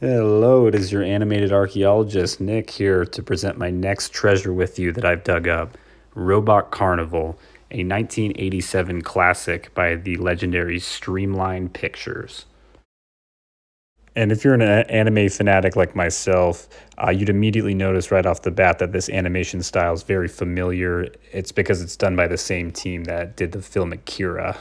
Hello, it is your animated archaeologist, Nick, here to present my next treasure with you that I've dug up Robot Carnival, a 1987 classic by the legendary Streamline Pictures. And if you're an anime fanatic like myself, you'd immediately notice right off the bat that this animation style is very familiar. It's because it's done by the same team that did the film Akira.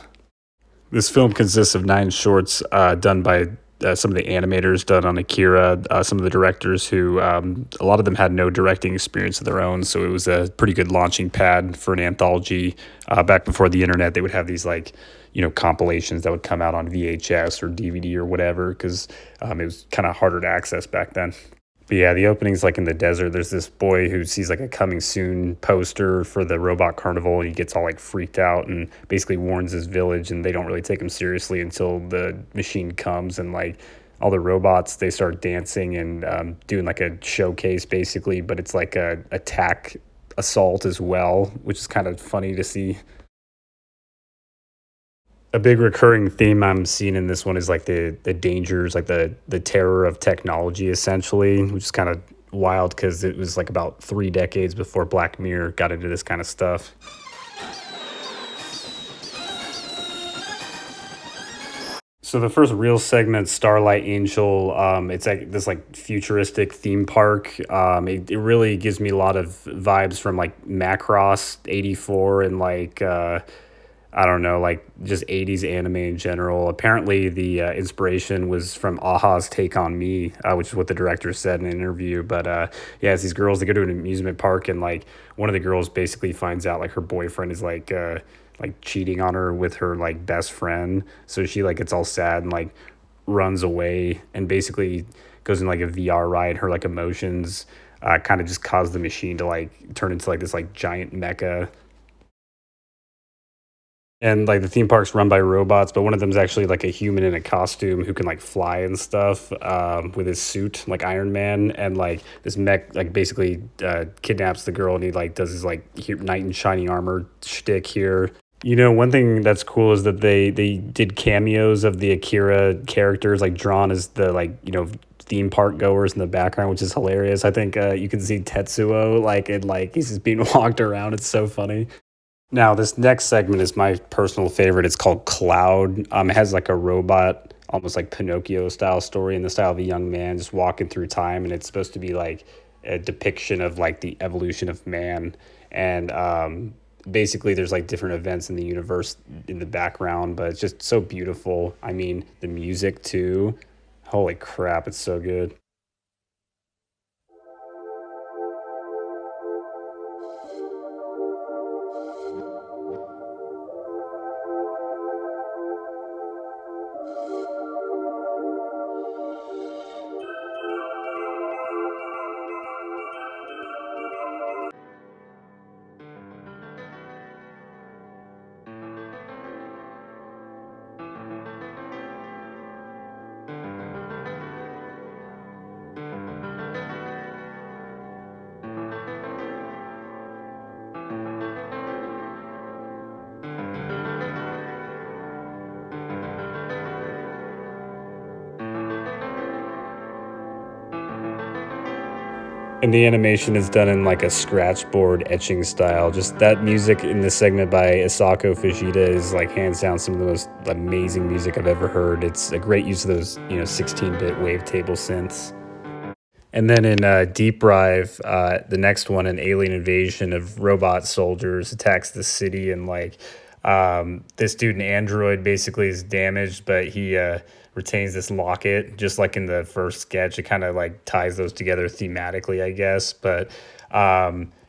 This film consists of 9 shorts done by some of the animators done on Akira, some of the directors who, a lot of them had no directing experience of their own, so it was a pretty good launching pad for an anthology. Back before the internet, they would have these compilations that would come out on VHS or DVD or whatever, because it was kind of harder to access back then. But yeah, the opening's like in the desert. There's this boy who sees like a coming soon poster for the Robot Carnival, and he gets all like freaked out and basically warns his village, and they don't really take him seriously until the machine comes, and like all the robots, they start dancing and doing like a showcase basically, but it's like a attack assault as well, which is kind of funny to see. A big recurring theme I'm seeing in this one is like the dangers, like the terror of technology, essentially, which is kind of wild because it was like about 3 decades before Black Mirror got into this kind of stuff. So the first real segment, Starlight Angel, it's like this like futuristic theme park. It really gives me a lot of vibes from like Macross '84 and like I don't know, like just 80s anime in general. Apparently, the inspiration was from Aha's Take on Me, which is what the director said in an interview. But yeah, it's these girls, they go to an amusement park, and like one of the girls basically finds out like her boyfriend is like cheating on her with her like best friend. So she like gets all sad and like runs away and basically goes in like a VR ride. Her like emotions kind of just cause the machine to like turn into like this like giant mecha, and like the theme park's run by robots, but one of them's actually like a human in a costume who can like fly and stuff, with his suit like Iron Man, and like this mech like basically kidnaps the girl, and he like does his like knight in shining armor shtick here. You know, one thing that's cool is that they did cameos of the Akira characters, like drawn as the like theme park goers in the background, which is hilarious. I think you can see Tetsuo like in like he's just being walked around. It's so funny. Now, this next segment is my personal favorite. It's called Cloud. It has like a robot, almost like Pinocchio style story in the style of a young man just walking through time, and it's supposed to be like a depiction of like the evolution of man. And basically, there's like different events in the universe in the background, but it's just so beautiful. I mean, the music too. Holy crap, it's so good. And the animation is done in like a scratch board etching style. Just that music in this segment by Isako Fujita is like hands down some of the most amazing music I've ever heard. It's a great use of those 16-bit wavetable synths. And then in Deep Dive, the next one, an alien invasion of robot soldiers attacks the city, and like this dude, an android, basically is damaged, but he retains this locket, just like in the first sketch. It kind of like ties those together thematically, I guess. But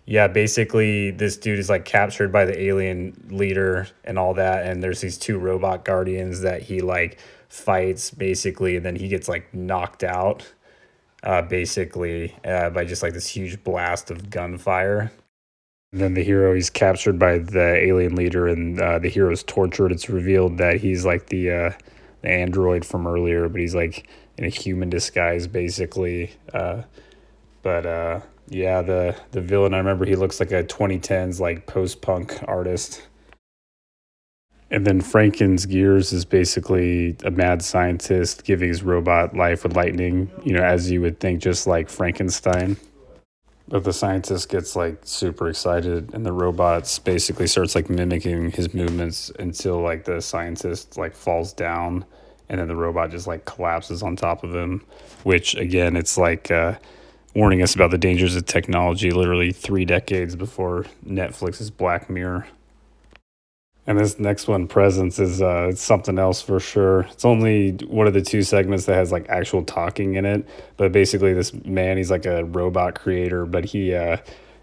yeah, basically, this dude is like captured by the alien leader and all that, and there's these two robot guardians that he like fights basically, and then he gets like knocked out basically by just like this huge blast of gunfire. And then the hero, he's captured by the alien leader, and the hero's tortured. It's revealed that he's like the android from earlier, but he's like in a human disguise, basically. But yeah, the villain, I remember he looks like a 2010s like post punk artist. And then Franken's Gears is basically a mad scientist giving his robot life with lightning, as you would think, just like Frankenstein. But the scientist gets like super excited, and the robots basically starts like mimicking his movements until like the scientist like falls down, and then the robot just like collapses on top of him. Which again, it's like warning us about the dangers of technology. Literally 3 decades before Netflix's Black Mirror. And this next one, Presence, is it's something else for sure. It's only one of the two segments that has like actual talking in it. But basically, this man, he's like a robot creator, but he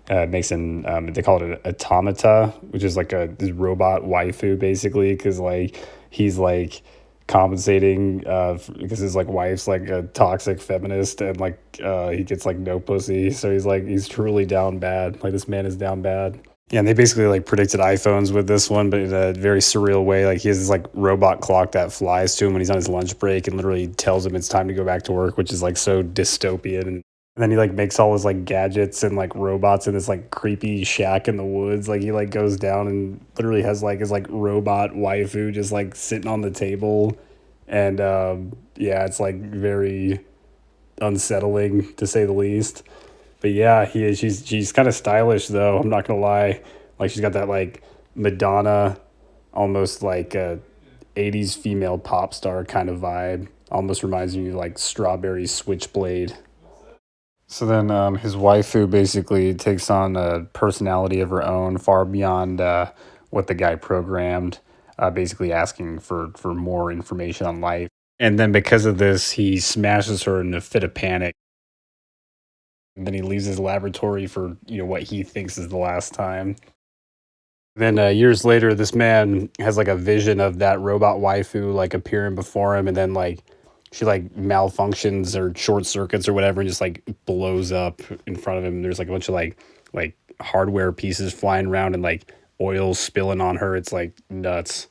makes they call it an automata, which is like this robot waifu, basically, because like he's like compensating because his like wife's like a toxic feminist, and like he gets like no pussy, so he's truly down bad. Like this man is down bad. Yeah, and they basically like predicted iPhones with this one, but in a very surreal way. Like he has this like robot clock that flies to him when he's on his lunch break and literally tells him it's time to go back to work, which is like so dystopian. And then he like makes all his like gadgets and like robots in this like creepy shack in the woods. Like he like goes down and literally has like his like robot waifu just like sitting on the table. And yeah, it's like very unsettling to say the least. But yeah, she's kind of stylish though. I'm not gonna lie. Like she's got that like Madonna, almost like a '80s female pop star kind of vibe. Almost reminds me of like Strawberry Switchblade. So then his waifu basically takes on a personality of her own, far beyond what the guy programmed. Basically asking for more information on life. And then because of this, he smashes her in a fit of panic. And then he leaves his laboratory for what he thinks is the last time. Then years later, this man has like a vision of that robot waifu like appearing before him, and then like she like malfunctions or short circuits or whatever, and just like blows up in front of him. There's like a bunch of like hardware pieces flying around and like oil spilling on her. It's like nuts.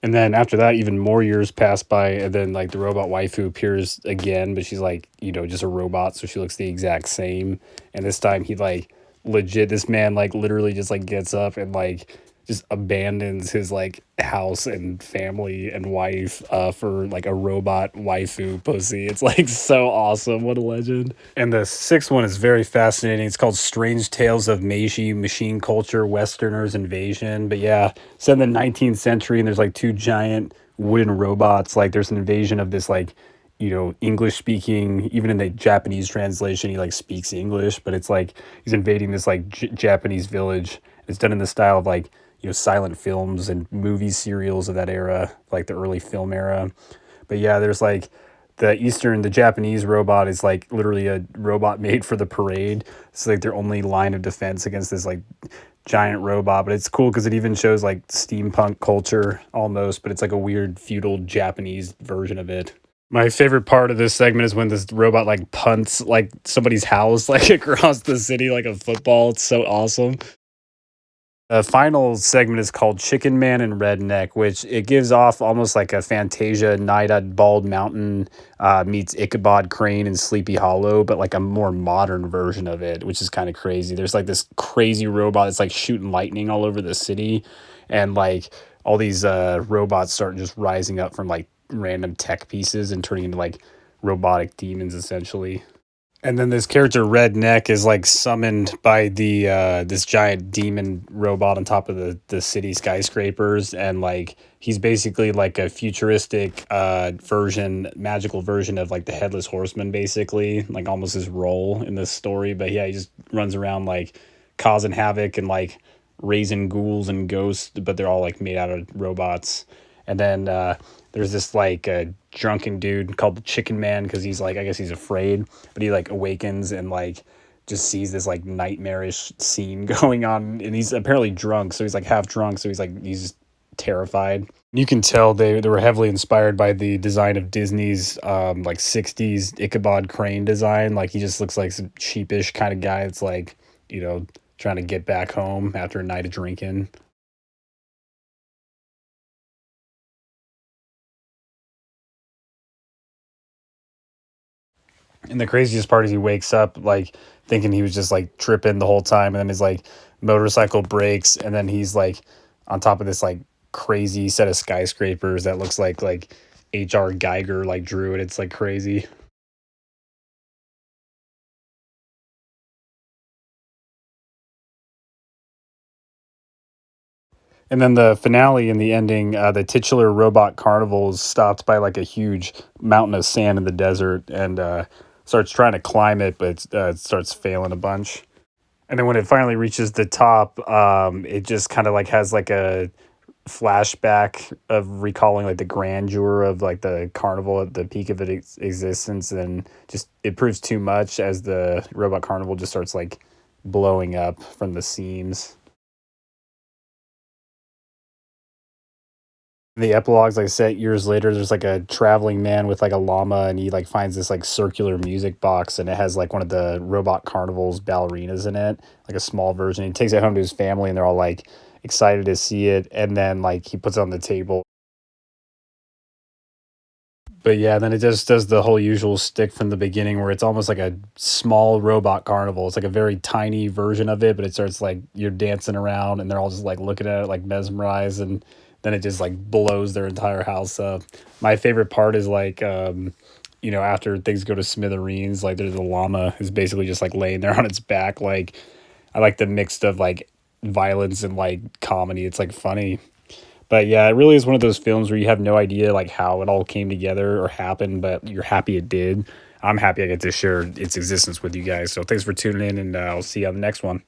And then after that, even more years pass by, and then like the robot waifu appears again, but she's like, just a robot, so she looks the exact same. And this time he like legit, this man like literally just like gets up and like just abandons his like house and family and wife for like a robot waifu pussy. It's like so awesome. What a legend. And the sixth one is very fascinating. It's called Strange Tales of Meiji Machine Culture, Westerners Invasion. But yeah, set in the 19th century, and there's like two giant wooden robots. Like there's an invasion of this like English speaking, even in the Japanese translation, he like speaks English, but it's like he's invading this like Japanese village. It's done in the style of like, silent films and movie serials of that era, like the early film era. But yeah, there's like the Japanese robot is like literally a robot made for the parade. It's like their only line of defense against this like giant robot. But it's cool because it even shows like steampunk culture almost, but it's like a weird feudal Japanese version of it. My favorite part of this segment is when this robot like punts like somebody's house like across the city like a football. It's so awesome. The final segment is called Chicken Man and Redneck, which it gives off almost like a Fantasia Night at Bald Mountain meets Ichabod Crane and Sleepy Hollow, but like a more modern version of it, which is kind of crazy. There's like this crazy robot that's like shooting lightning all over the city, and like all these robots start just rising up from like random tech pieces and turning into like robotic demons essentially. And then this character Redneck is like summoned by the this giant demon robot on top of the city skyscrapers, and like he's basically like a futuristic magical version of like the headless horseman, basically, like almost his role in this story. But yeah, he just runs around like causing havoc and like raising ghouls and ghosts, but they're all like made out of robots. And then there's this like drunken dude called the Chicken Man because he's like, I guess he's afraid, but he like awakens and like just sees this like nightmarish scene going on, and he's apparently drunk, so he's like half drunk, so he's just terrified. You can tell they were heavily inspired by the design of Disney's like 60s Ichabod Crane design. Like he just looks like some sheepish kind of guy. It's like, trying to get back home after a night of drinking. And the craziest part is he wakes up like thinking he was just like tripping the whole time, and then his like motorcycle breaks, and then he's like on top of this like crazy set of skyscrapers that looks like H.R. Geiger like drew it. It's like crazy. And then the finale and the ending, the titular robot carnival is stopped by like a huge mountain of sand in the desert, and starts trying to climb it, but it starts failing a bunch. And then when it finally reaches the top, it just kind of like has like a flashback of recalling like the grandeur of like the carnival at the peak of its existence, and just it proves too much as the robot carnival just starts like blowing up from the seams. The epilogues, like set years later, there's like a traveling man with like a llama, and he like finds this like circular music box, and it has like one of the robot carnival's ballerinas in it, like a small version. He takes it home to his family, and they're all like excited to see it, and then like he puts it on the table. But yeah, then it just does the whole usual stick from the beginning where it's almost like a small robot carnival. It's like a very tiny version of it, but it starts like you're dancing around and they're all just like looking at it like mesmerized, and then it just like blows their entire house up. My favorite part is like after things go to smithereens, like there's a llama is basically just like laying there on its back. Like I like the mix of like violence and like comedy. It's like funny. But yeah, it really is one of those films where you have no idea like how it all came together or happened, but you're happy it did. I'm happy I get to share its existence with you guys. So thanks for tuning in, and I'll see you on the next one.